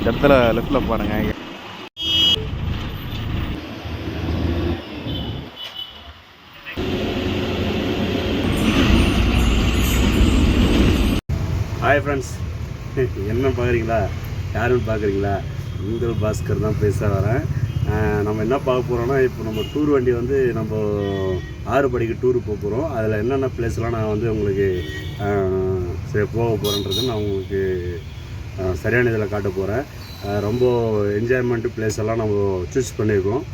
இடத்துல லெஃப்டில் பாருங்க. ஹாய் ஃப்ரெண்ட்ஸ், என்ன பார்க்குறீங்களா? யாருன்னு பார்க்குறீங்களா? உங்கள் பாஸ்கர் தான் பேச வரேன். நம்ம என்ன பார்க்க போகிறோன்னா, இப்போ நம்ம டூர் வண்டி வந்து நம்ம ஆறுபடிக்கு டூரு போக போகிறோம். அதில் என்னென்ன பிளேஸ்லாம் நான் வந்து உங்களுக்கு சரி போக போகிறேன்றது நான் உங்களுக்கு சரியான இதில் காட்ட போகிறேன். ரொம்ப என்ஜாய்மெண்ட்டு பிளேஸ் எல்லாம் நம்ம சூஸ் பண்ணியிருக்கோம்.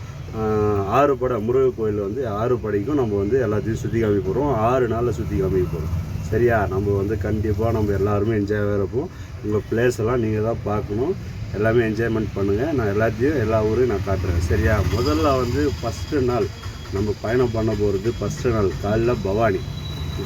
ஆறுபடை முருகர் கோயில் வந்து ஆறுபடைக்கும் நம்ம வந்து எல்லாத்தையும் சுற்றி காமிக்க போகிறோம். 6 நாளில் சுற்றி காமிக்க போகிறோம். சரியா? நம்ம வந்து கண்டிப்பாக நம்ம எல்லாருமே என்ஜாய் ஆகிறப்போம். உங்கள் பிளேஸ் எல்லாம் நீங்கள் தான் பார்க்கணும். எல்லாமே என்ஜாய்மெண்ட் பண்ணுங்கள். நான் எல்லாத்தையும் எல்லா ஊரையும் நான் காட்டுறேன். சரியா? முதல்ல வந்து ஃபஸ்ட்டு நாள் நம்ம பயணம் பண்ண போகிறது. ஃபஸ்ட்டு நாள் காலையில்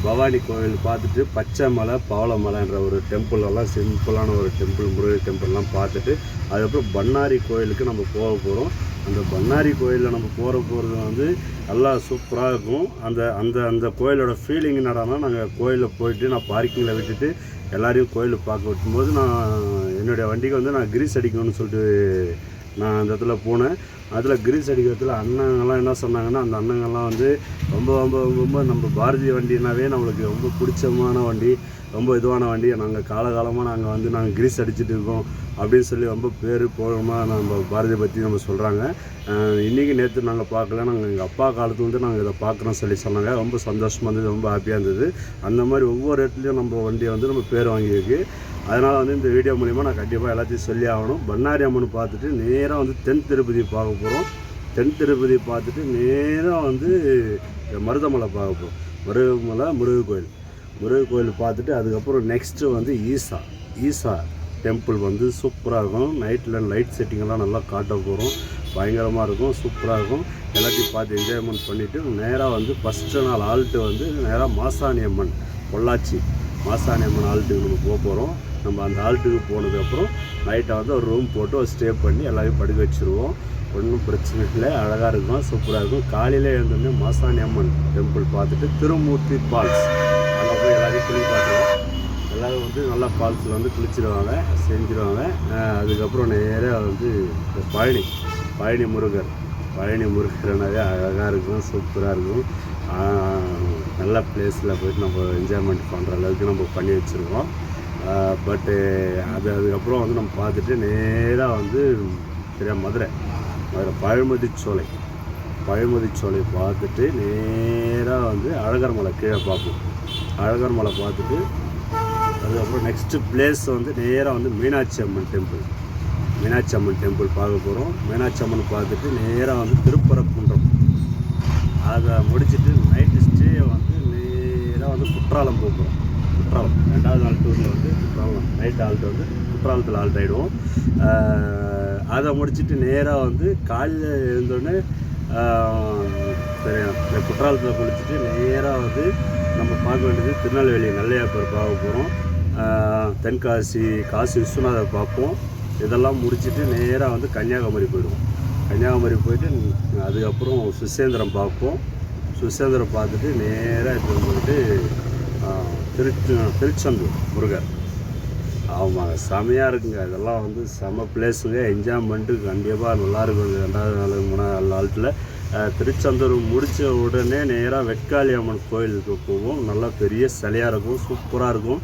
பவானி கோவில் பார்த்துட்டு பச்சை மலை பவளமலைன்ற ஒரு டெம்பிளெல்லாம் சிம்பிளான ஒரு டெம்பிள், முருகர் டெம்பிள்லாம் பார்த்துட்டு அதுக்கப்புறம் பண்ணாரி கோயிலுக்கு நம்ம போக போகிறோம். அந்த பண்ணாரி கோயிலில் நம்ம போகிறது வந்து நல்லா சூப்பராக இருக்கும். அந்த அந்த அந்த கோயிலோட ஃபீலிங் என்னடானா, நாங்கள் கோயிலில் போயிட்டு நான் பார்க்கிங்கில் விட்டுட்டு எல்லாரையும் கோயிலில் பார்க்க விட்டும்போது என்னுடைய வண்டிக்கு வந்து நான் கிரீஸ் அடிக்கணும்னு சொல்லிட்டு நான் அந்த இடத்துல போனேன். அதில் கிரீஸ் அடிக்கிறதுல அண்ணங்கள்லாம் என்ன சொன்னாங்கன்னா, அந்த அண்ணங்கள்லாம் வந்து ரொம்ப ரொம்ப ரொம்ப நம்ம பாரதிய வண்டினாவே நம்மளுக்கு ரொம்ப பிடிச்சமான வண்டி, ரொம்ப இதுவான வண்டி. நாங்கள் காலகாலமாக நாங்கள் கிரீஸ் அடிச்சுட்டு இருக்கோம் அப்படின்னு சொல்லி ரொம்ப பேர் போகமாக நம்ம பாரதியை பற்றி நம்ம சொல்கிறாங்க. இன்றைக்கி நேற்று நாங்கள் பார்க்கல, நாங்கள் எங்கள் அப்பா காலத்துலேருந்து நாங்கள் இதை பார்க்குறோன்னு சொன்னாங்க. ரொம்ப சந்தோஷமாக இருந்தது, ரொம்ப ஹாப்பியாக இருந்தது. அந்த மாதிரி ஒவ்வொரு இடத்துலையும் நம்ம வண்டியை வந்து நம்ம பேர் வாங்கியிருக்கு. அதனால் வந்து இந்த வீடியோ மூலிமா நான் கண்டிப்பாக எல்லாத்தையும் சொல்லி ஆகணும். பண்ணாரி அம்மன் பார்த்துட்டு நேராக வந்து தென் திருப்பதி பார்க்க போகிறோம். தென் திருப்பதி பார்த்துட்டு நேராக வந்து மருதமலை பார்க்க போகிறோம். முருகர் கோயில் பார்த்துட்டு அதுக்கப்புறம் நெக்ஸ்ட்டு வந்து ஈசா டெம்பிள் வந்து சூப்பராக இருக்கும். நைட்டில் லைட் செட்டிங்கெல்லாம் நல்லா காட்ட போகிறோம். பயங்கரமாக இருக்கும், சூப்பராக இருக்கும். எல்லாத்தையும் பார்த்து என்ஜாய்மெண்ட் பண்ணிவிட்டு நேராக வந்து ஃபஸ்ட்டு நாள் ஆல்ட்டு வந்து நேராக மாசாணி அம்மன், பொள்ளாச்சி மாசாணி அம்மன் ஆல்ட்டுக்கு நம்ம போக போகிறோம். நம்ம அந்த ஆல்ட்டுக்கு போனதுக்கப்புறம் நைட்டை வந்து ஒரு ரூம் போட்டு ஒரு ஸ்டே பண்ணி எல்லாரையும் படுக்க வச்சுருவோம். ஒன்றும் பிரச்சனை இல்லை, அழகாக இருக்கும், சூப்பராக இருக்கும். காலையில் எழுந்தோடனே மாசாணி அம்மன் டெம்பிள் பார்த்துட்டு திருமூர்த்தி ஃபால்ஸ் அங்கே போய் எல்லாரையும் குளிப்பாட்டுவோம். எல்லோரும் வந்து நல்லா ஃபால்ஸில் வந்து குளிச்சிடுவாங்க, செஞ்சுருவாங்க. அதுக்கப்புறம் நேராக வந்து பழனி முருகர்னாவே அழகாக இருக்கும், சூப்பராக இருக்கும். நல்ல பிளேஸில் போய்ட்டு நம்ம என்ஜாய்மெண்ட் பண்ணுற அளவுக்கு நம்ம பண்ணி வச்சுருக்கோம். பட்டு அதுக்கப்புறம் வந்து நம்ம பார்த்துட்டு நேராக வந்து சரியா மதுரை பழமுதி சோலை பார்த்துட்டு நேராக வந்து அழகர் மலை கீழே பார்ப்போம். அழகர் மலை பார்த்துட்டு அதுக்கப்புறம் நெக்ஸ்ட்டு பிளேஸ் வந்து நேராக வந்து மீனாட்சி அம்மன் டெம்பிள் பார்க்க போகிறோம். மீனாட்சி அம்மன் பார்த்துட்டு நேராக வந்து திருப்பரங்குன்றம் அதை முடிச்சுட்டு நைட்டு ஸ்டே வந்து நேராக வந்து குற்றாலம் போகிறோம். குற்றாலம் 2வது நாள் டூரில் வந்து குற்றாலம் நைட் ஆல்ட்டு வந்து குற்றாலத்தில் ஆல்ட் ஆகிடுவோம். அதை முடிச்சுட்டு நேராக வந்து காலையில் எழுந்தோடனே குற்றாலத்தில் குளிச்சுட்டு நேராக வந்து நம்ம பார்க்க வேண்டியது திருநெல்வேலி நல்லையாப்பர் பார்க்க போகிறோம். தென்காசி காசி விஸ்வநாதர் பார்ப்போம். இதெல்லாம் முடிச்சுட்டு நேராக வந்து கன்னியாகுமரி போயிடுவோம். கன்னியாகுமரி போயிட்டு அதுக்கப்புறம் சுசேந்திரம் பார்ப்போம். சுசேந்திரம் பார்த்துட்டு நேராக இப்போ போயிட்டு திருச்செந்தூர் முருகர். ஆமாங்க, செமையாக இருக்குங்க. இதெல்லாம் வந்து செம பிளேஸுங்க. என்ஜாய்மெண்ட்டு கண்டிப்பாக நல்லாயிருக்கும். 2வது நாள் 3வது நாள் திருச்செந்தூர் முடித்த உடனே நேராக வெட்காளி அம்மன் கோயிலுக்கு போவோம். நல்லா பெரிய சிலையாக இருக்கும், சூப்பராக இருக்கும்,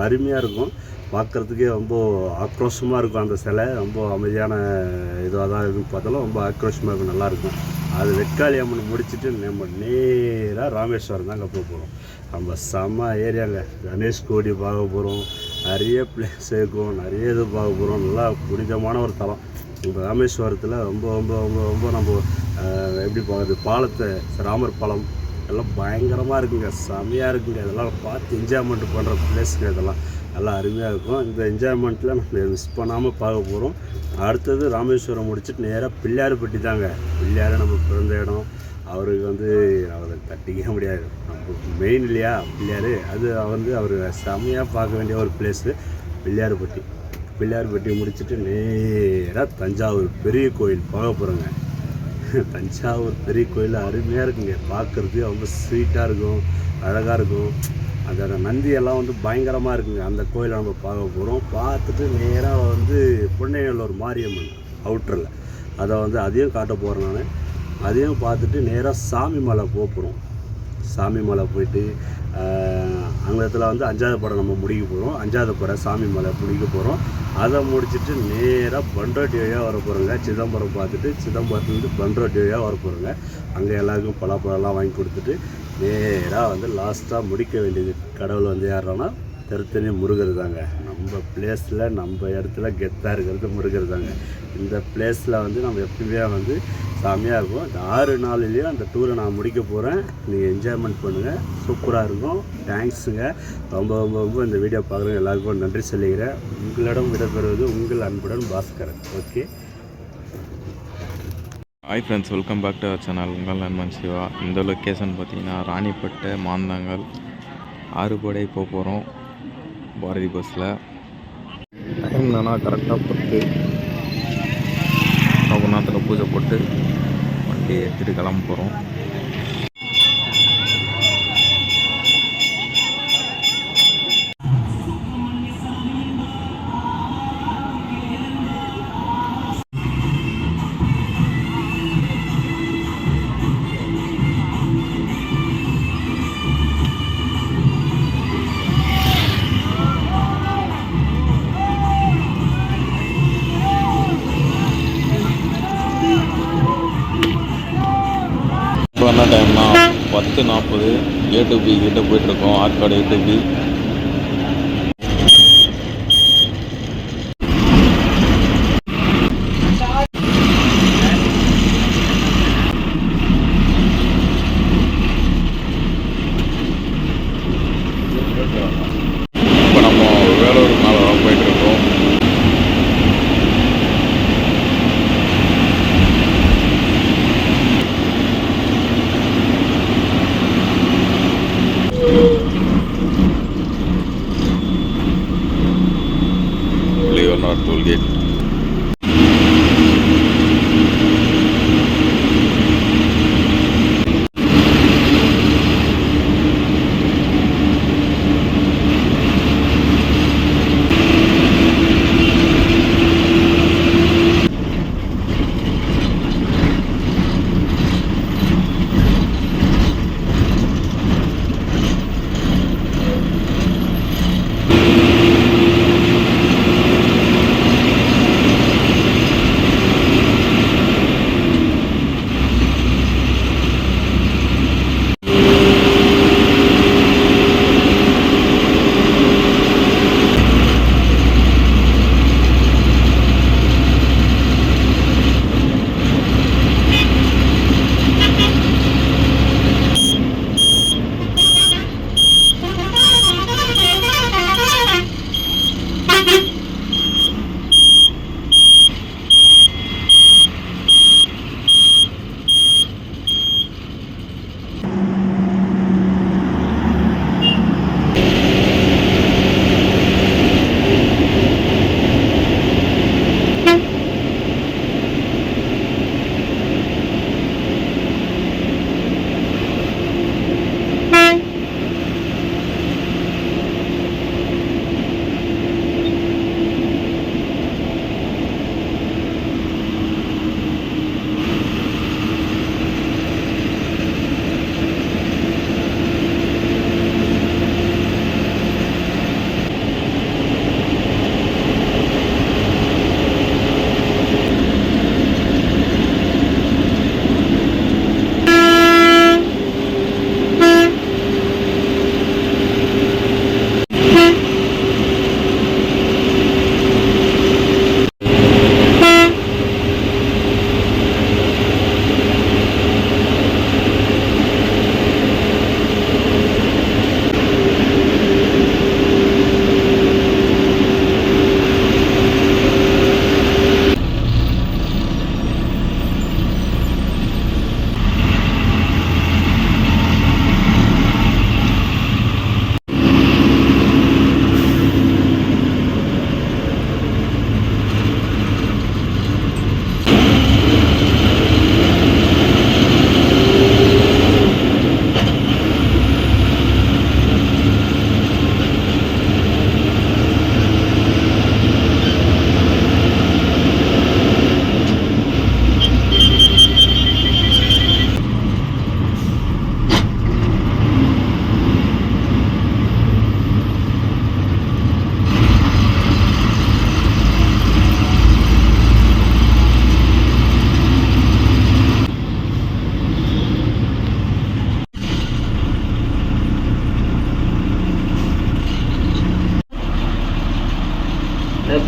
அருமையாக இருக்கும். பார்க்குறதுக்கே ரொம்ப ஆக்ரோஷமாக இருக்கும். அந்த சிலை ரொம்ப அமைதியான இதுவாக தான் இருக்குன்னு பார்த்தாலும் ரொம்ப ஆக்ரோஷமாக இருக்கும், நல்லாயிருக்கும். அது வெட்காளி அம்மன் முடிச்சுட்டு நம்ம நேராக ராமேஸ்வரம் தான் அங்கே போகிறோம். நம்ம செம்ம ஏரியாங்க. கணேஷ்கோடி பார்க்க போகிறோம். நிறைய பிளேஸ் இருக்கும், நிறைய இது பார்க்க போகிறோம். நல்லா புனிதமான ஒரு தலம் இந்த ராமேஸ்வரத்தில். ரொம்ப ரொம்ப ரொம்ப ரொம்ப நம்ம எப்படி பார்க்குறது, ராமர் பாலம் எல்லாம் பயங்கரமாக இருக்குங்க, செமையாக இருக்குங்க. இதெல்லாம் பார்த்து என்ஜாய்மெண்ட் பண்ணுற பிளேஸுங்க. இதெல்லாம் நல்லா அருமையாக இருக்கும். இந்த என்ஜாய்மெண்ட்டில் நம்ம மிஸ் பண்ணாமல் பார்க்க போகிறோம். அடுத்தது ராமேஸ்வரம் முடிச்சுட்டு நேராக பிள்ளையார்பட்டி தாங்க. பிள்ளையார் நம்ம பிறந்த இடம். அவருக்கு வந்து அவரை தட்டிக்க முடியாது, நம்ம மெயின் இல்லையா பிள்ளையார். அது வந்து அவர் செமையாக பார்க்க வேண்டிய ஒரு பிளேஸு பிள்ளையார்பட்டி முடிச்சுட்டு நேராக தஞ்சாவூர் பெரிய கோயில் பார்க்க போகிறோங்க. தஞ்சாவூர் பெரிய கோயில் அருமையாக இருக்குங்க. பார்க்குறதுக்கு ரொம்ப ஸ்வீட்டாக இருக்கும், அழகாக இருக்கும். அந்த நந்தியெல்லாம் வந்து பயங்கரமாக இருக்குங்க. அந்த கோயிலை நம்ம பார்க்க போகிறோம். பார்த்துட்டு நேராக வந்து பொன்னைநல்லூர் மாரியம்மன் அவுட்டரில் அதை வந்து அதையும் காட்ட போகிறேன் நான். அதையும் பார்த்துட்டு நேராக சாமி மலை போகிறோம். சாமி மலை போயிட்டு அந்த இடத்துல வந்து 5வது படம் நம்ம முடிக்க போகிறோம். 5வது படம் சாமி மலை முடிக்க போகிறோம். அதை முடிச்சுட்டு நேராக பண்ருட்டி வழியாக வர போகிறோங்க. சிதம்பரம் பார்த்துட்டு சிதம்பரத்துலேருந்து பண்ருட்டி வழியாக வர போகிறோங்க. அங்கே எல்லாருக்கும் பலாப்பழம்லாம் வாங்கி கொடுத்துட்டு நேராக வந்து லாஸ்ட்டாக முடிக்க வேண்டியது கடவுள் வந்து யாருன்னா திருத்தணி முருகர் தாங்க. நம்ம பிளேஸில் நம்ம இடத்துல கெத்தாக இருக்கிறது முருகர் தாங்க. இந்த பிளேஸில் வந்து நம்ம எப்பயுமே வந்து செம்மையாக இருக்கும். இந்த 6 நாள்லேயும் அந்த டூரை நான் முடிக்க போகிறேன். நீங்கள் என்ஜாய்மெண்ட் பண்ணுங்கள், சூப்பராக இருக்கும். தேங்க்ஸுங்க. ரொம்ப ரொம்ப ரொம்ப இந்த வீடியோ பார்க்குறவங்க எல்லாருக்கும் நன்றி சொல்லிக்கிறேன். உங்களிடம் விடைபெறுவது உங்கள் அன்புடன் Bhaskaran. Okay, hi friends, welcome back to our channel. உங்கள் நண்பன் சிவா. இந்த லொக்கேஷன் பார்த்திங்கன்னா ராணிப்பேட்டை மாந்தாங்கல் ஆறுபடை போகிறோம் பாரதி பஸ்ஸில். டைம் தானா கரெக்டாக 10. ரொம்ப நேரத்தில் பூஜை போட்டு வண்டியை எடுத்துகிட்டு கிளம்ப போகிறோம். இப்போ என்ன டைம்னா 10:40. A to B கிட்டே போயிட்டுருக்கோம். Arcot A to B. இப்போ நம்ம வேலூர் மேலே போயிட்டுருக்கோம். Toll gate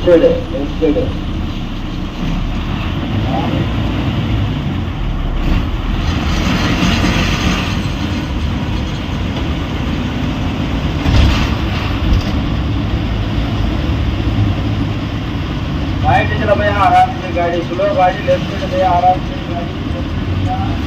side left side right चला भैया आराम से गाड़ी स्लो गाड़ी लेफ्ट साइड भैया आराम से गाड़ी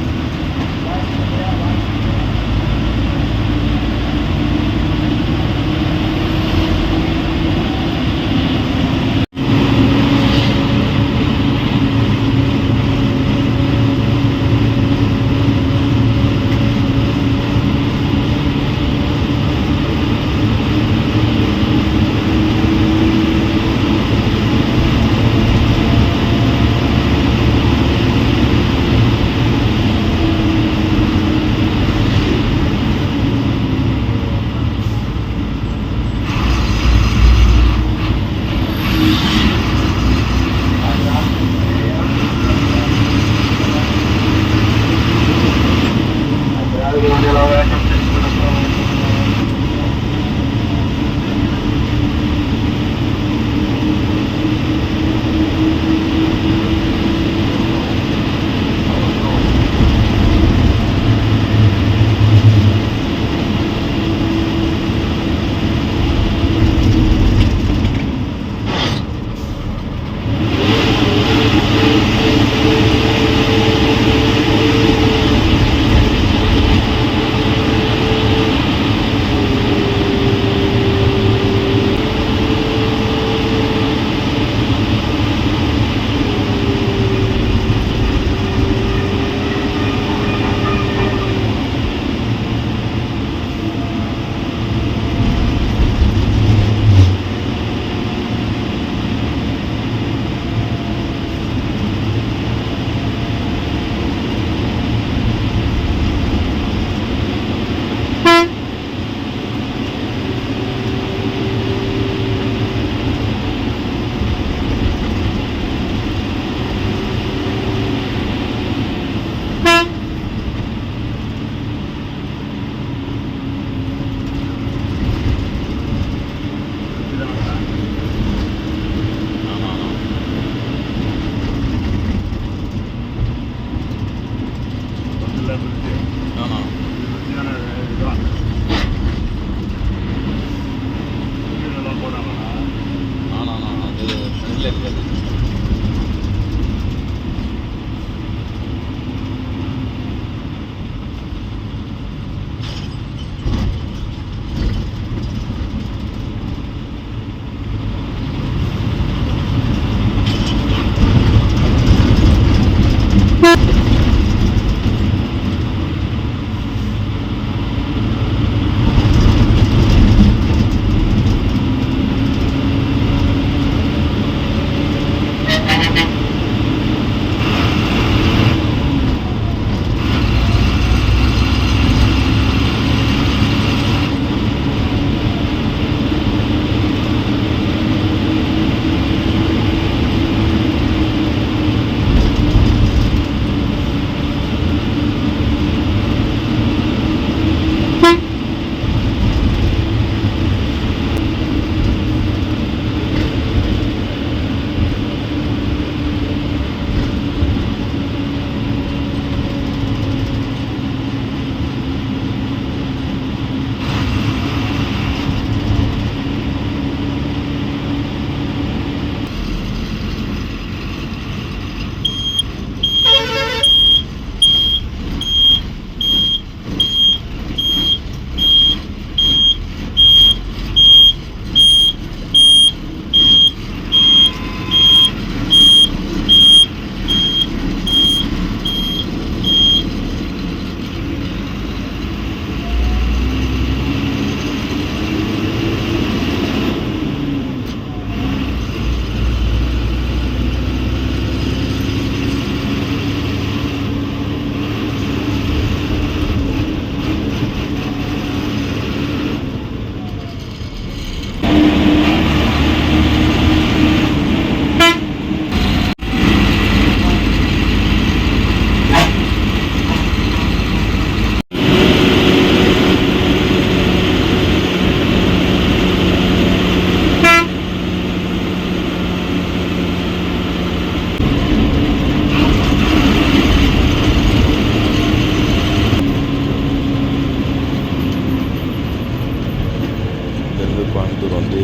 பவானிலேருந்து வந்து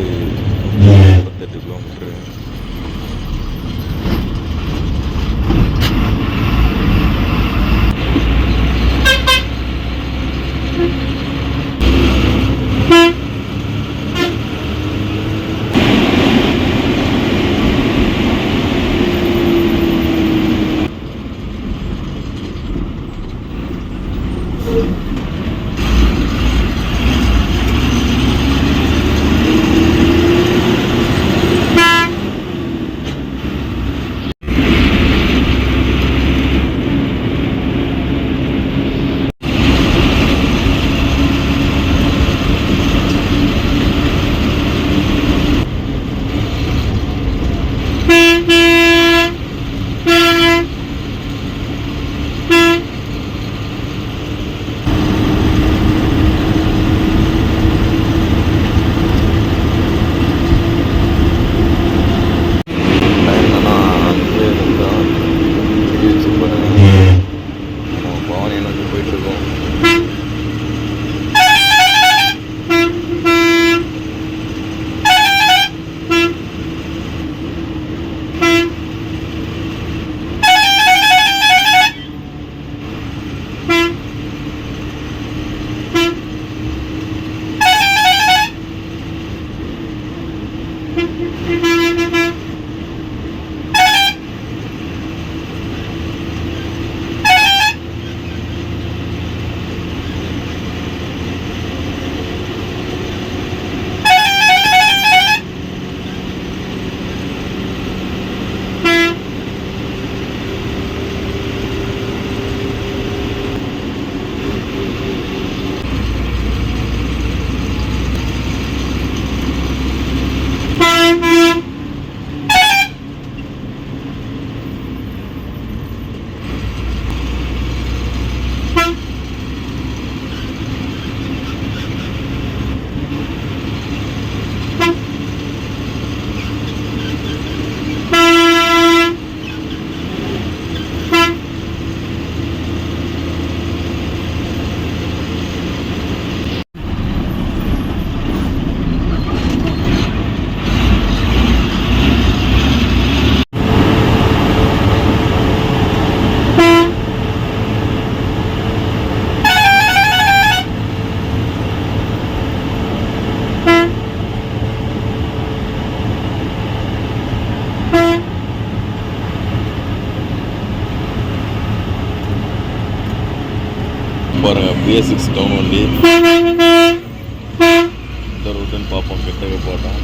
28 கிலோமீட்ரு. பவானி நோக்கி போயிட்டுருக்கோம். பாருங்க BS6 டவுன் வண்டி இந்த ரூட்டுன்னு பார்ப்போம். கிட்டக்க போட்டோம்.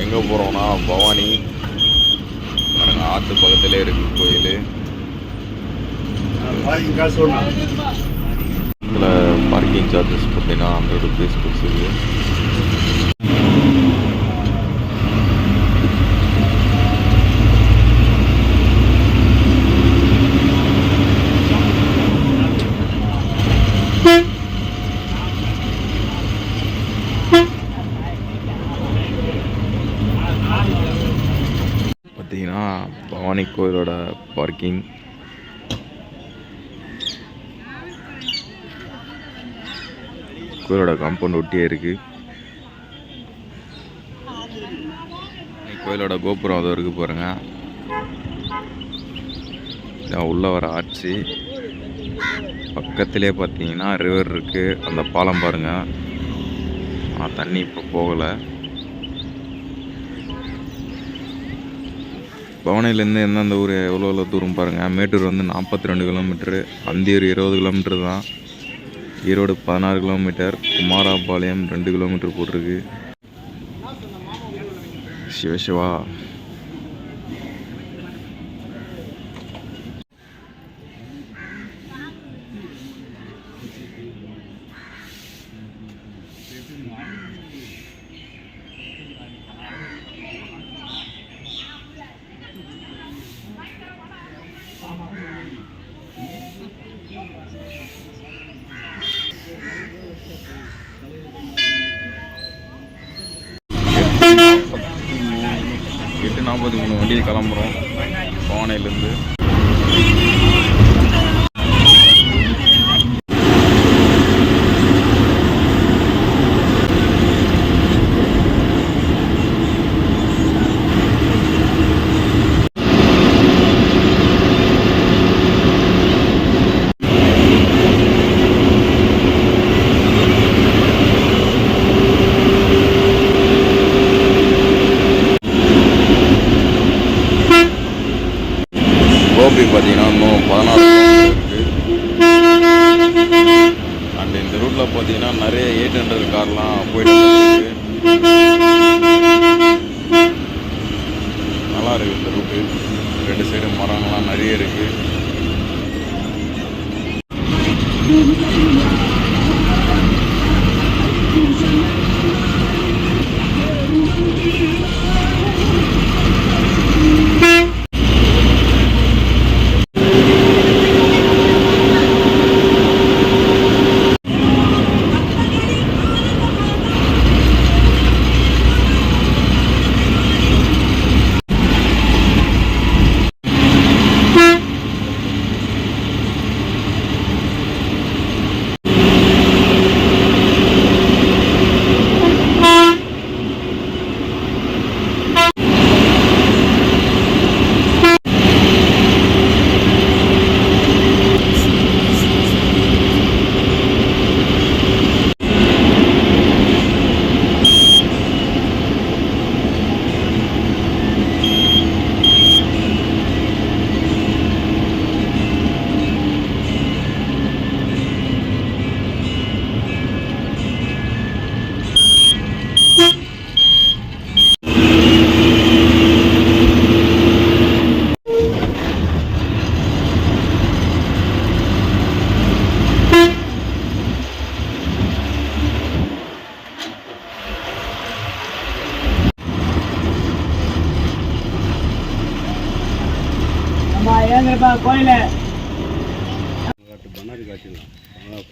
எங்கே போகிறோம்னா பவானி. பாருங்க ஆற்று பக்கத்திலே இருக்கு கோயில். இதில் பார்க்கிங் சார்ஜஸ் பார்த்தீங்கன்னா 100 rupees கொடுத்துருக்கு. பார்த்தீங்கன்னா பவானி கோயிலோட பார்க்கிங். கோயிலோட காம்பவுண்ட் ஒட்டியே இருக்குது. கோயிலோட கோபுரம் அது இருக்குது பாருங்கள். உள்ளே வர ஆட்சி பக்கத்திலே பார்த்தீங்கன்னா ரிவர் இருக்குது. அந்த பாலம் பாருங்கள். தண்ணி இப்போ போகலை. பவானிலேருந்து எந்தெந்த ஊர் எவ்வளோ தூரம் பாருங்கள். மேட்டூர் வந்து 42 கிலோமீட்ரு, அந்தியூர் 20 கிலோமீட்ரு தான், ஈரோடு 16 கிலோமீட்டர், குமாரபாளையம் 2 கிலோமீட்டர் போட்டிருக்கு. சிவசிவா 8:43 வண்டியில் கிளம்புறோம் பவானையிலேருந்து. கோபி பார்த்தீங்கன்னா இன்னும் 16 இருக்குது. அண்ட் இந்த ரூட்டில் பார்த்தீங்கன்னா நிறைய 800 கார்லாம் போயிட்டு இருக்கு. நல்லா இருக்குது இந்த ரூட்டு. 2 சைடு மரங்கள்லாம் நிறைய இருக்குது.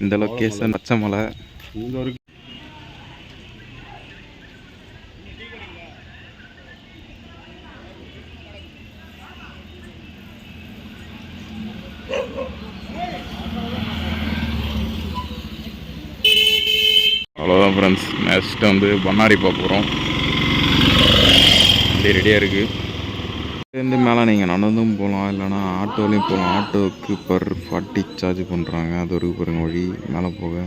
இந்த லொக்கேஷன் பச்சைமலை. அவ்வளோதான் ஃப்ரெண்ட்ஸ். நெக்ஸ்ட் வந்து பண்ணாரி பார்க்க போகிறோம். வண்டி ரெடியாக இருக்குது. இருந்து மேலே நீங்கள் நடந்தும் போகலாம், இல்லைனா ஆட்டோலையும் போகலாம். ஆட்டோவுக்கு பர் 40 சார்ஜ் பண்ணுறாங்க. அது ஒரு பாருங்க வழி மேலே போக.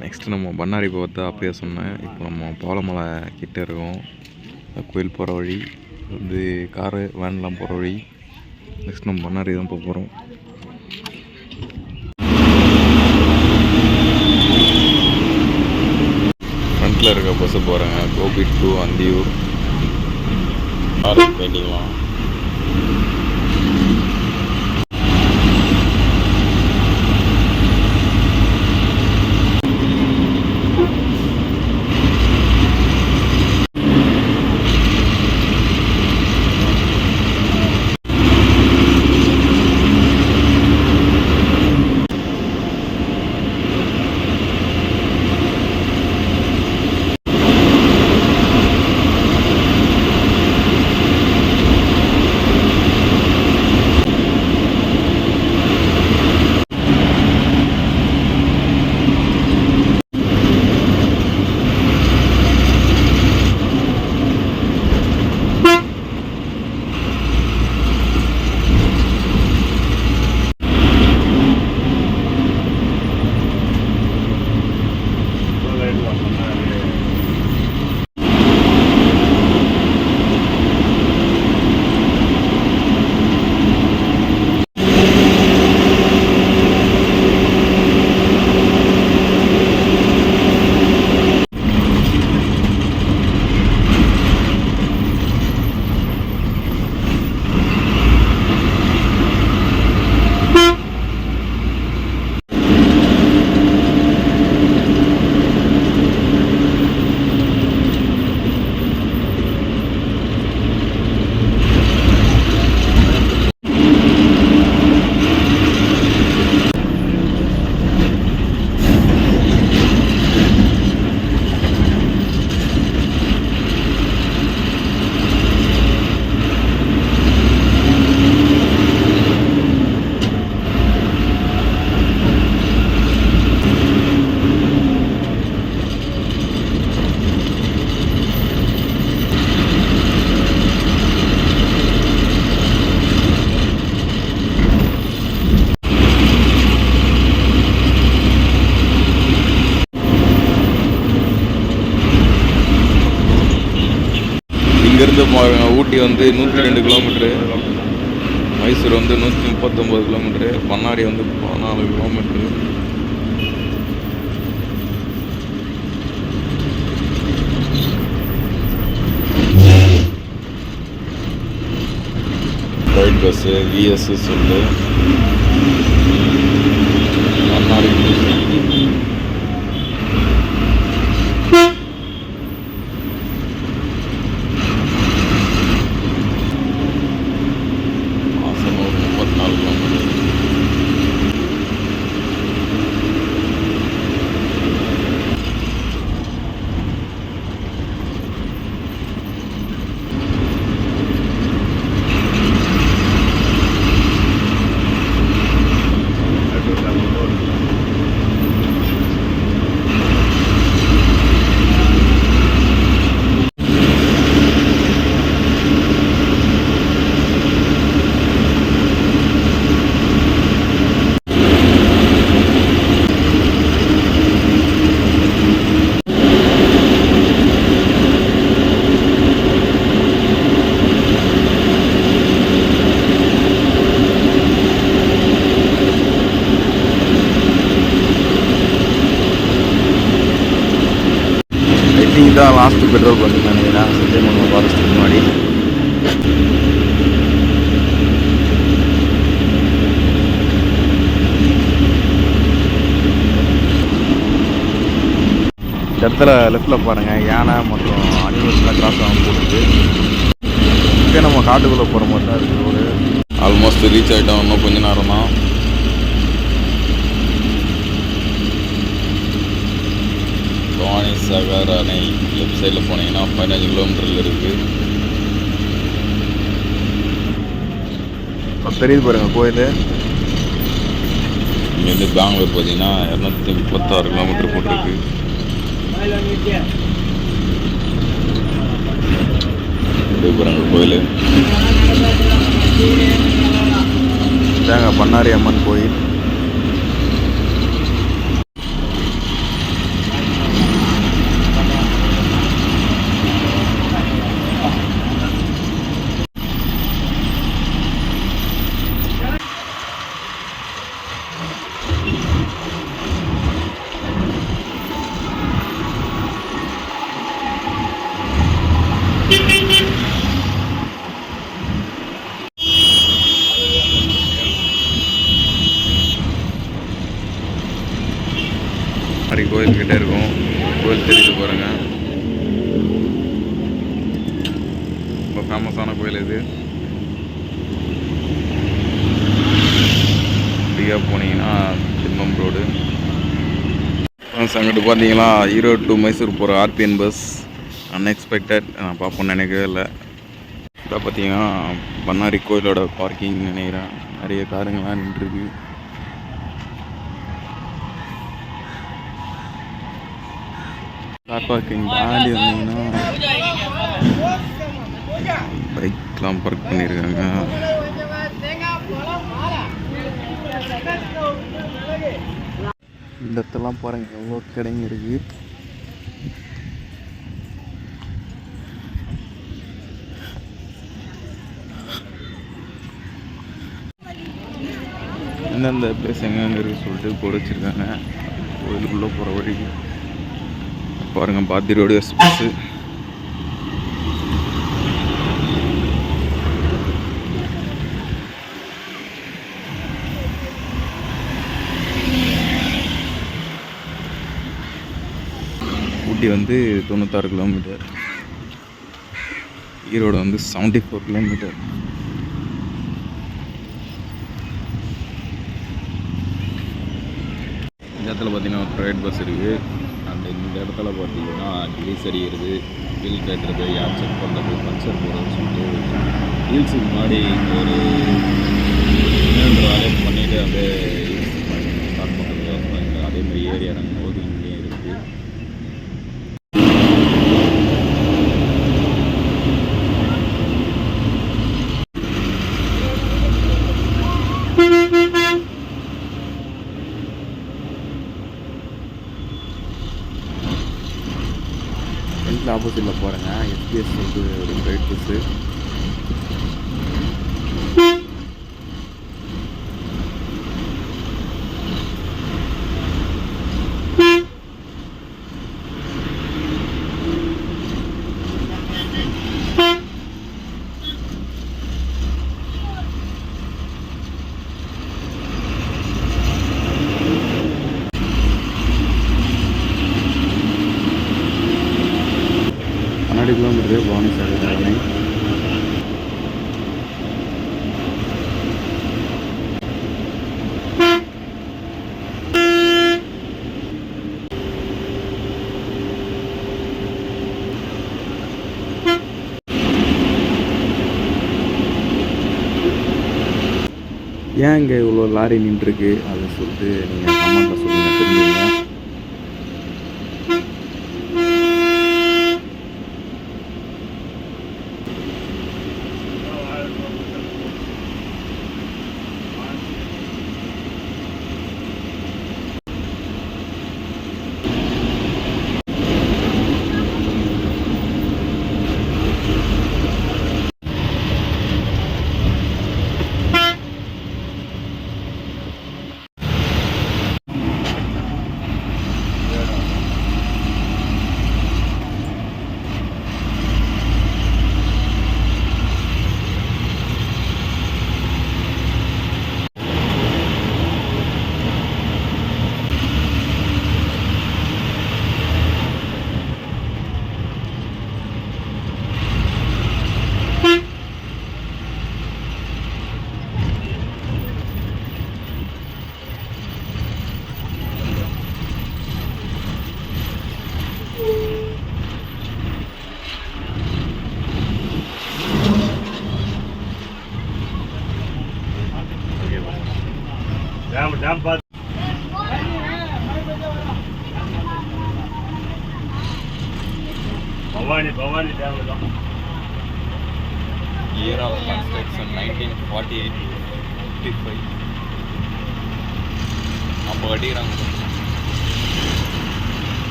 நெக்ஸ்ட்டு நம்ம பண்ணாரி போகிறத அப்பயே சொன்னேன். இப்போ நம்ம பாலமலை கிட்டே இருக்கோம். கோயில் போகிற வழி வந்து காரு வேன்லாம் போகிற வழி. நெக்ஸ்ட் நம்ம பண்ணாரி தான் போக போகிறோம். ஃப்ரண்ட்டில் இருக்க பஸ்ஸு போகிறேங்க. கோபி டு அந்தியூர் கார் பெயிண்டிங்லாம். ஊட்டி வந்து 102 கிலோமீட்ரு, மைசூர் வந்து 139 கிலோமீட்ரு, பண்ணாரி வந்து 14 கிலோமீட்ரு. ப்ரைவேட் பஸ்ஸு விஎஸ்ஸு சொல்லு பண்ணாரி மாசனூர் 34 கிலோமீட்டர். இதுதான் லாஸ்ட் பெட்ரோல் பங்க் நினைக்கிறேன், சத்தியமங்கலம் ஃபாரஸ்ட்டுக்கு முன்னாடி. இந்த இடத்துல லெஃப்டில் பாருங்கள் யானை மற்றும் அனிமல்ஸ்லாம் கிராஸ் ஆகும் போட்டுருக்கு. இங்கே நம்ம காட்டுக்குள்ளே போகிற மாதிரி தான் இருக்குது. ஒரு ஆல்மோஸ்ட் ரீச் ஆகிட்டோம், இன்னும் கொஞ்ச நேரம் தான். பவானி சாகர் அணை லெஃப்ட் சைடில் போனீங்கன்னா 15 கிலோமீட்டரில் இருக்குது. தெரியுது பாருங்கள் கோயில். இங்கேருந்து பெங்களூர் பார்த்தீங்கன்னா 236 கிலோமீட்டர் போட்டிருக்கு. இப்படி பாருங்க கோயில். இதாங்க பண்ணாரி அம்மன் கோயில். மாதிரி கோயில்கிட்ட இருக்கும். கோயில் தெரியுது பாருங்க, ரொம்ப ஃபேமஸான கோயில் இது. ஃப்ரீயாக போனீங்கன்னா திம்மம் ரோடு. அங்கிட்டு பார்த்தீங்களா ஈரோடு டு மைசூர் போகிற ஆர்பிஎன் பஸ். அன்எக்ஸ்பெக்டட், நான் பார்ப்போன்னு நினைக்கவே இல்லை. இப்போ பார்த்தீங்கன்னா பண்ணாரி கோயிலோட பார்க்கிங் நினைக்கிறேன். நிறைய காருங்கள்லாம் நின்றுருக்கு. கார் பார்க்கிங் தாண்டி வந்தீங்கன்னா பைக்லாம் பார்க் பண்ணியிருக்காங்க. இந்த இடத்தெல்லாம் பாருங்க எவ்வளோ கடைங்க இருக்கு. எந்தெந்த பிளேஸ் எங்கெங்க இருக்கு சொல்லிட்டு போட்டு வச்சிருக்காங்க. கோயிலுக்குள்ளே போகிற வழி பாருங்க, பாத்தி ரோடு எக்ஸ்பிரஸ். ஊட்டி வந்து 96 கிலோமீட்டர், ஈரோடு வந்து 74 கிலோமீட்டர். இந்த இடத்துல பார்த்தீங்கன்னா ஒரு ப்ரைவேட் பஸ் இருக்குது. அந்த இந்த இடத்துல பார்த்தீங்கன்னா கிரீஸ் அடிக்கிறது, வீல் கட்டுறது, யார் செக் பண்ணுறது, பஞ்சர் போடுறதுன்னு சொல்லிட்டு ஹீல்ஸுக்கு முன்னாடி ஒரு 2 வேலையை பண்ணிவிட்டு அப்படியே ஸ்டார்ட் பண்ணுறது. அதே மாதிரி ஏரியா நாங்கள் போது இங்கேயும் இருக்குது. ஆப்போசிட்டில் போகிறேங்க எஸ்பிஎஸ் சொல்லிட்டு ஒரு ப்ரைவேட் பஸ்ஸு. போயிட்டுருக்கு பவானிசாகர் அணை. ஏன் இங்கே இவ்வளோ லாரி நின்றுருக்கு அப்படின்னு சொல்லிட்டு நீங்கள் கமெண்ட்டில் சொல்லுங்கள், தெரிஞ்சுங்க. டேம் பார்த்து பவானி டேம் தான். Year of construction 1948-55. அப்போ கட்டிக்கிறாங்க.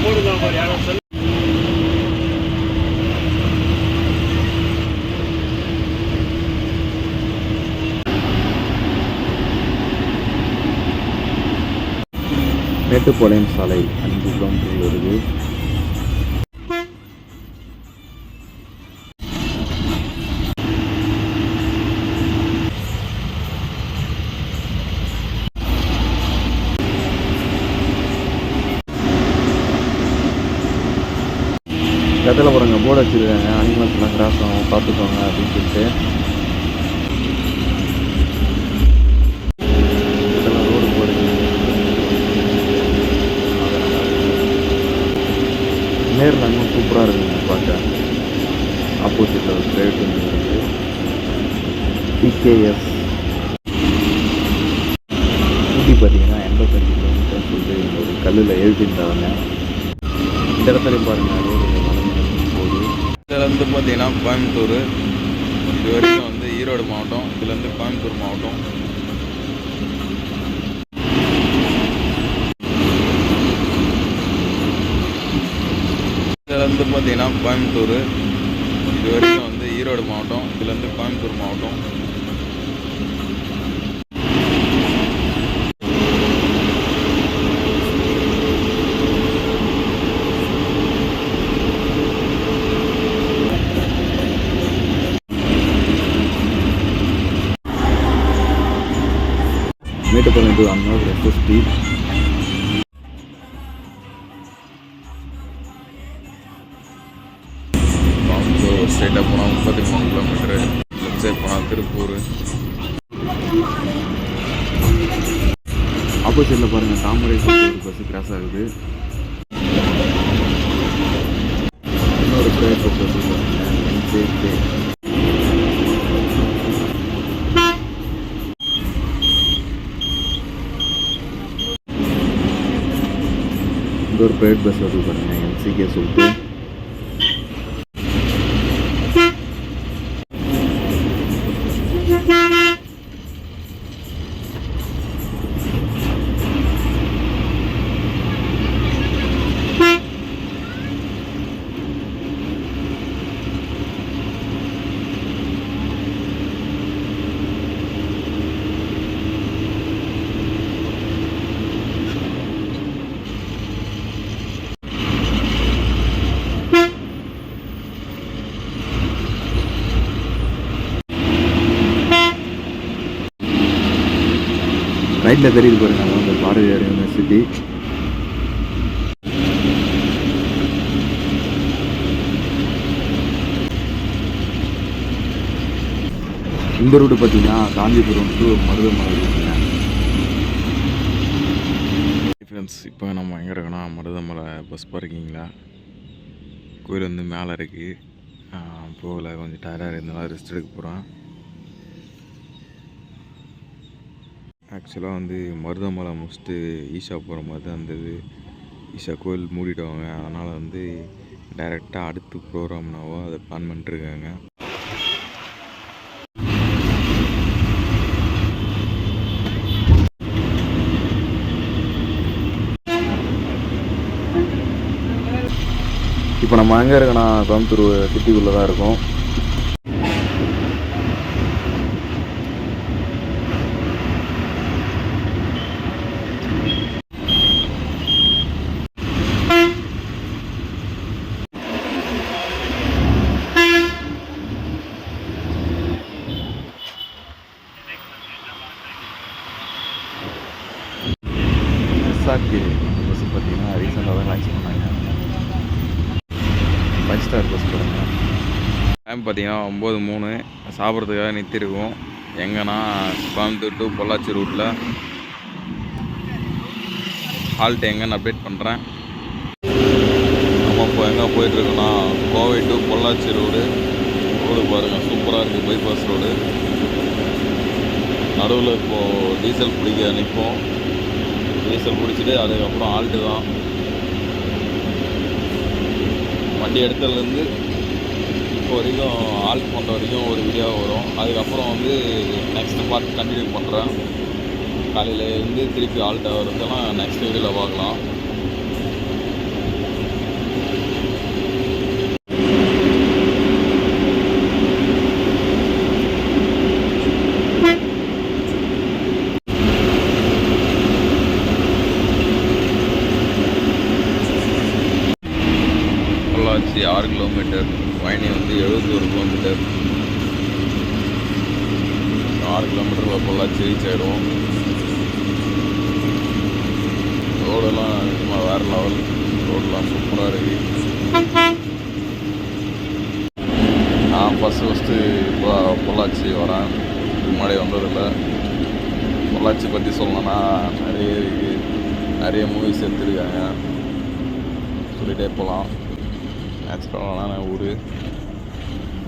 போடுதான் யாரும் சொல்லு. மேட்டுப்பாளையம் சாலை 5 கிலோமீட்டர் வருது. இடத்துல போகிறவங்க போர்டு வச்சுருக்காங்க, அனிமல்ஸ்லாம் கிராஸ் ஆகும் பார்த்துக்கோங்க அப்படின்னு சொல்லிட்டு. இதெல்லாம் ரோடு போர்டு. நேரில் இன்னும் சூப்பராக இருக்குங்க பார்க்க. ஆப்போசிட்டில் ஒரு பிரைவேட் இருக்குது, PKS. ஊட்டி பார்த்தீங்கன்னா 85 கிலோமீட்டர் சொல்லிட்டு ஒரு கல்லில் எழுதியிருந்தாங்க. இந்த இடத்துல பாருங்கள் ரோடு போகுது. இதுலேருந்து பார்த்தீங்கன்னா கோயம்புத்தூர், இது வரைக்கும் வந்து ஈரோடு மாவட்டம், இதுலேருந்து கோயம்புத்தூர் மாவட்டம். இதுலேருந்து பார்த்தீங்கன்னா கோயம்புத்தூர், இது வரைக்கும் வந்து ஈரோடு மாவட்டம், இதுலேருந்து கோயம்புத்தூர் மாவட்டம். Mettupalayam to Annur SST. ஸ்ட்ரைட்டாக போனால் 33 கிலோமீட்டரு. லெஃப்ட் சைட் போனால் திருப்பூர். ஆப்போசிட்டில் பாருங்கள் தாமரை சொல்லிட்டு ஒரு பஸ்ஸு கிராஸ் ஆகுது. இன்னொரு பிரைவேட் பஸ் வந்து பாருங்கள் இங்கே ஒரு ப்ரைவேட் பஸ் வருது பாருங்கள், MCK சொல்லிட்டு. ரைட்டில் தெரியுது பாருங்க, அது வந்து பாரதியார் யூனிவர்சிட்டி. இந்த ரூட்டு பார்த்தீங்கன்னா காஞ்சிபுரம் டு மருதமலை இருக்குங்க. ஃப்ரெண்ட்ஸ், இப்போ நம்ம எங்கே இருக்கோன்னா மருதமலை பஸ் பார்க்கிங்களா. கோயில் வந்து மேலே இருக்குது. போகல, கொஞ்சம் டயர்டாக இருந்தாலும் ரெஸ்ட் எடுக்க போகிறோம். ஆக்சுவலாக வந்து மருதமலை முடிச்சுட்டு ஈஷா போகிற மாதிரி தான் இருந்தது. ஈஷா கோயில் மூடிட்டவங்க, அதனால் வந்து டைரெக்டாக அடுத்து ப்ரோக்ராம்னாவோ அதை பிளான் பண்ணிட்டுருக்காங்க. இப்போ நம்ம எங்கே இருக்கோன்னா கோயம்புத்தூர் சிட்டிக்குள்ளே தான் இருக்கோம். எஸ்ஆர்கே பஸ் பார்த்தீங்கன்னா ரீசெண்டாக தான் லான்ச் பண்ணாங்க. 5 ஸ்டார் பஸ் பாருங்க. டைம் பார்த்தீங்கன்னா 9:03. சாப்பிட்றதுக்காக நிறுத்திருக்கோம். எங்கன்னா கோயம்புத்தூர் டு பொள்ளாச்சி ரூட்டில். ஹால்ட் எங்கன்னு அப்டேட் பண்ணுறேன். நம்ம இப்போ எங்கே போயிட்டுருக்கோன்னா கோவை டு பொள்ளாச்சி ரோடு பாருங்கள், சூப்பராக இருக்குது. Bypass road. நடுவில் இப்போது டீசல் பிடிக்க நிற்போம். டீசல் பிடிச்சிட்டு அதுக்கப்புறம் ஹால்ட்டு தான். வண்டி இடத்துலேருந்து இப்போ வரைக்கும் ஹால்ட் பண்ணுற வரைக்கும் ஒரு வீடியோ வரும். அதுக்கப்புறம் வந்து நெக்ஸ்ட்டு பார்ட் கண்டினியூ பண்ணுறேன். காலையிலேருந்து திருப்பி ஹால்ட் ஆகிறதெல்லாம் நெக்ஸ்ட் வீடியோவில் பார்க்கலாம். பொள்ளாச்சி 6 கிலோமீட்டர், பயணி வந்து 71 கிலோமீட்டர். 6 கிலோமீட்டரில் பொள்ளாச்சி ரீச் ஆகிடுவோம். ரோடெல்லாம் சும்மா வேறு லெவல். ரோடெலாம் சூப்பராக இருக்குது. நான் ஃபஸ்ட்டு இப்போ பொள்ளாச்சி வரேன். இதுக்கு முன்னாடி வந்ததில்லை. பொள்ளாச்சி பற்றி சொல்லணும்னா நிறைய இருக்குது. நிறைய மூவிஸ் எடுத்துருக்காங்க, சொல்லிகிட்டே போகலாம். நேச்சுரலான ஊர்.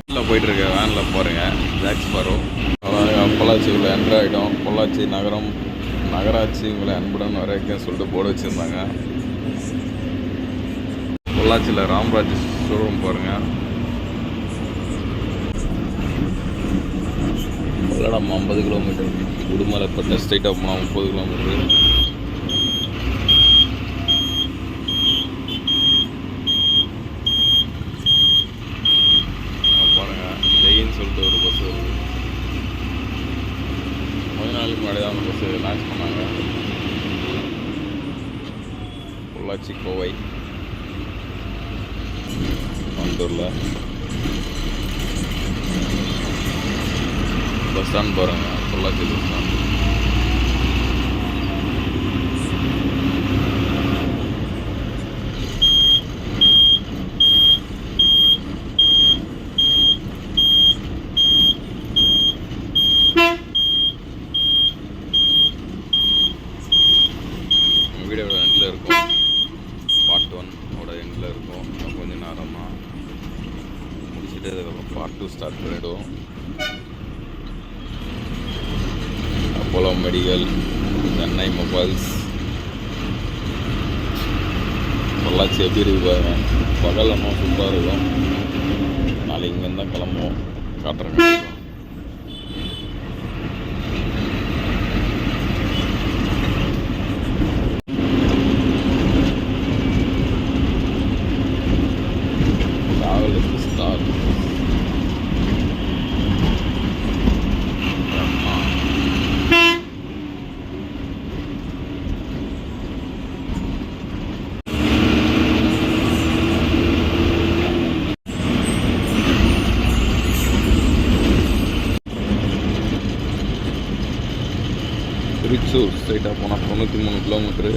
வேனில் போயிட்டுருக்கேன். வேனில் பாருங்கள், ஜாக்ஸ் பாரோ. பொள்ளாச்சிக்குள்ளே என்ட்ரு ஆகிட்டோம். பொள்ளாச்சி நகராட்சி உங்களை அன்புடன் வரைக்கும் சொல்லிட்டு போர்டு வச்சுருந்தாங்க. பொள்ளாச்சியில் ராம்ராஜ் ஷோரூம் பாருங்கள். பல்லடம் 50 கிலோமீட்டர். உடுமலைப்பட்ட ஸ்ட்ரைட்டாக போனால் 30 கிலோமீட்டர். சொல்லிட்டு ஒரு பஸ் வருது. கொஞ்ச நாளுக்கு முன்னாடி தான் அந்த பஸ்ஸு லான்ச் பண்ணாங்க. பொள்ளாச்சி கோவை கோயம்புத்தூரில் பஸ் ஸ்டாண்ட் பாருங்கள். Pollachi bus stand. வீடியோட எண்டில் இருக்கும். பார்ட் 1 எண்டில் இருக்கும். கொஞ்சம் நேரம் தான் முடிச்சுட்டு அதுக்கப்புறம் பார்ட் 2 ஸ்டார்ட் பண்ணிவிடுவோம். Apollo medical, Chennai mobiles. Pollachi எப்படி இருக்கு பாருங்க. பகலமாக சூப்பராக இருக்கும். நாளைக்கு இங்கேருந்து தான் கிளம்புவோம். காட்டுறேங்க. திருச்சூர் ஸ்ட்ரைட்டாக போனால் 93 கிலோமீட்ரு.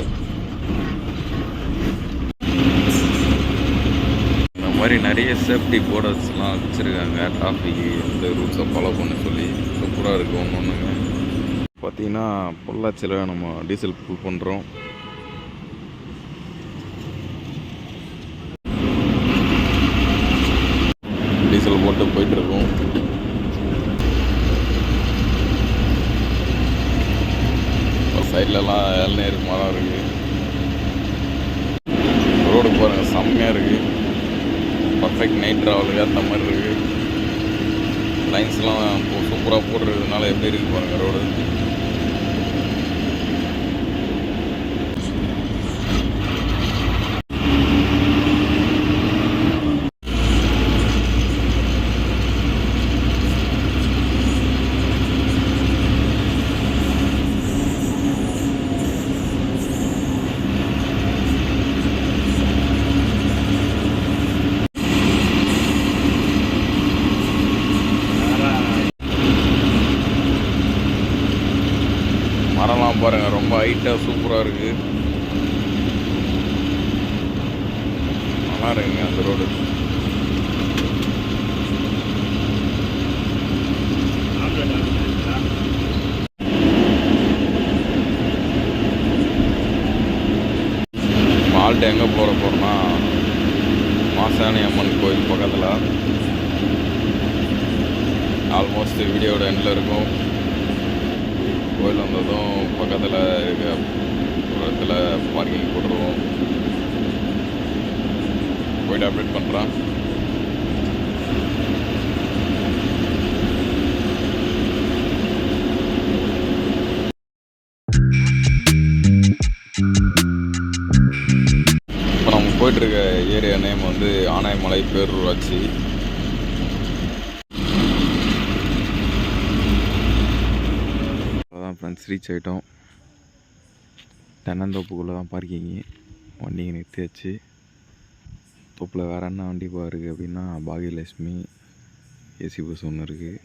இந்த மாதிரி நிறைய சேஃப்டி போர்டர்ஸ்லாம் வச்சுருக்காங்க, டிராஃபிக்கு இந்த ரூல்ஸை ஃபாலோ பண்ண சொல்லி. சூப்பராக இருக்குது ஒன்று ஒன்றுங்க. பார்த்திங்கன்னா பொள்ளாச்சியில் நம்ம டீசல் ஃபுல் பண்ணுறோம். டீசல் போட்டு போயிட்டுருக்கோம். சைட்லலாம் இளநீர் மரம் இருக்குது. ரோடு பாருங்கள், செம்மையாக இருக்குது. பர்ஃபெக்ட் நைட் ட்ராவலுக்கு ஏற்ற மாதிரி இருக்குது. லைன்ஸ்லாம் இப்போ சூப்பராக போடுறதுனால எப்படி இருக்குது பாருங்கள் ரோடு. மரம்லாம் பாருங்கள், ரொம்ப ஹைட்டாக சூப்பராக இருக்குது. நல்லா இருக்குங்க அந்த ரோடு. மால்ட்டு எங்கே போகிறோன்னா மாசாணி அம்மன் கோயில் பக்கத்தில். ஆல்மோஸ்ட் வீடியோட எண்டில் இருக்கும். கோயில் வந்ததும் பக்கத்தில் இருக்க ஒரு இடத்துல பார்க்கிங் போட்டுருவோம். போய்ட்டு அப்டேட் பண்ணுறேன். இப்போ நம்ம போயிட்டுருக்க ஏரியா நேம் வந்து ஆனைமலை பேரூராட்சி. அதான் ஃப்ரெண்ட்ஸ் ரீச் ஆகிட்டோம். தென்னந்தோப்புக்குள்ளே தான் பார்க்கிங்கு. வண்டிங்க நிறுத்தியாச்சு. தோப்பில் வேறு என்ன வண்டி இருக்குது அப்படின்னா பாகியலட்சுமி ஏசி பஸ் ஒன்று இருக்குது.